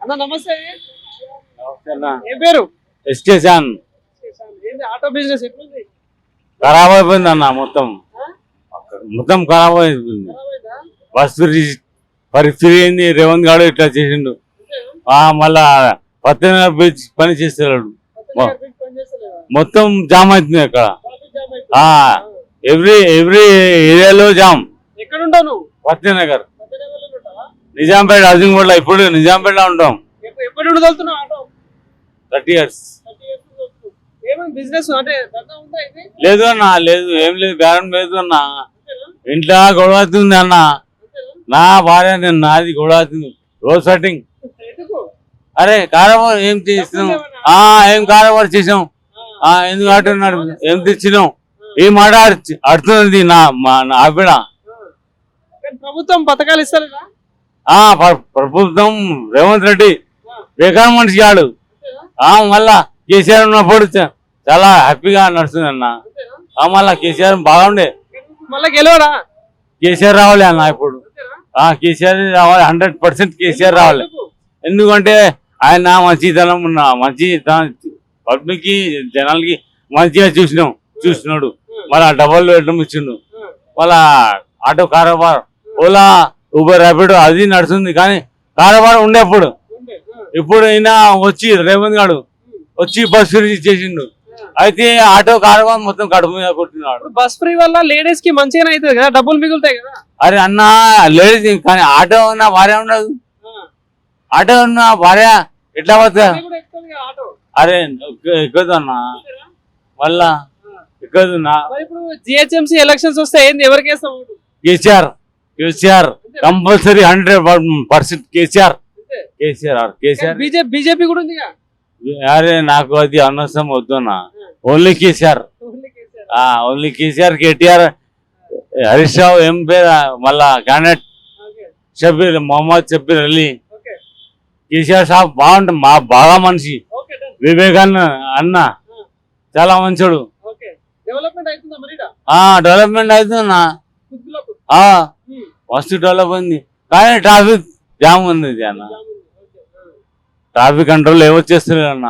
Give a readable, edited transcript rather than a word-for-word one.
అన్న నమస్తే. నమస్తే అన్న. ఏ పేరు? ఎస్కేసాన్ ఏంది ఆటో బిజినెస్ ఎట్లుంది? ఖరాబ్ అయిపోయింది అన్న. మొత్తం ఖరాబ్ అయిపోయింది. ఖరాబైందా? బస్ పరిస్థితి ఏంది? రేవంత్ గారు ఇట్లా చేసిండు. మళ్ళా పత్తెనగర్ బీచ్ పని చేస్తున్నాడు. మొత్తం జామ్ అవుతుంది అక్కడ. ఎవ్రీ ఏరియాలో జామ్. ఎక్కడ ఉంటావు నువ్వు? పత్తెనగర్, పత్తెనగర్లో ఉంటావా? నిజాంపేట, హౌసింగ్ ఇప్పుడు నిజాంపేటలో ఉంటాం. ఎప్పటి నుండి వెళ్తున్నావు ఆటో? 30 years. 30 years నుంచి వస్తున్నావు. ఏమైంది బిజినెస్ అంటే దందా ఉందా ఇది? లేదు అన్న, లేదు, ఏం లేదు, బేరం లేదు అన్న. ఇంట్లో గొడవ అవుతుంది అన్న. నా భార్య నాది గొడవ అవుతుంది. రోజు సెట్టింగ్. ఎందుకు? అరే కారవారు ఏం చేసినాం? ఏం కారవారు చేసాం? ఎందుకు ఆడుతున్నాడు? ఏం తెచ్చినాం? ఈ మాట ఆడుతున్నది నా ఆవిడ. ప్రభుత్వం పథకాలు ఇస్తలేదా? ప్రభుత్వం రేవంత్ రెడ్డి బేకార్ మనిషి కాడు. మళ్ళా కేసీఆర్ ఉన్నప్పుడు చాలా హ్యాపీగా నడుస్తుంది అన్న. మళ్ళా కేసీఆర్ బాగుండే. మళ్ళా గెలవరా? కేసీఆర్ రావాలి అన్న. ఇప్పుడు కేసీఆర్ రావాలి, 100% కేసీఆర్ రావాలి. ఎందుకంటే ఆయన మంచితనం ఉన్న మంచి పబ్లిక్ కి జనాలకి మంచిగా చూసినాడు. మళ్ళా డబల్ బెడ్రూమ్ ఇచ్చిండు. మళ్ళా ఆటో కారోబార్, ఓలా, ఊబర్, ర్యాపిడో అది నడుస్తుంది. కానీ కారోబార్ ఉండేప్పుడు ఇప్పుడు ఈయన వచ్చి రేవంత్ గారు వచ్చి బస్ ఫ్రీ చేసిండు. అయితే ఆటో కారోబార్ మొత్తం కడుపు మీద కొట్టినాడు. బస్ ఫ్రీ వల్ల లేడీస్ కి మంచిగానే అవుతుంది కదా, డబ్బులు మిగులుతాయి కదా. అరే అన్న, లేడీస్ కానీ ఆటో ఉన్న భార్య ఉండదు. ఆటో ఉన్న భార్య ఎట్లా పోతుందా? అరే ఎక్కదు అన్న, మళ్ళా ఎక్కదు. ఇప్పుడు జిహెచ్ఎంసీ ఎలక్షన్స్ వస్తే ఏంది, ఎవరికి వేస్తాం? కేసీఆర్ కంపల్సరీ 100% కేసీఆర్. బీజేపీ కూడా ఉంది. అరే నాకు అది అనవసరం వద్దున్నా. ఓన్లీ కేసీఆర్. ఓన్లీ కేసీఆర్, కేటీఆర్, హరీష్ రావు ఏం పేరు, మళ్ళా క్యాండిడేట్ మొహమ్మద్ షబ్బీర్ అలీ. కేసీఆర్ సాబ్ బాగుంటుంది, బాగా మనిషి. వివేకానంద అన్న చాలా మంచోడు. డెవలప్మెంట్ అవుతుందన్నా. మస్తు డెవలప్ అయింది. కానీ ట్రాఫిక్ జామ్ ఉంది అన్న. ట్రాఫిక్ కంట్రోల్ ఏమొచ్చేస్తలేదు అన్న.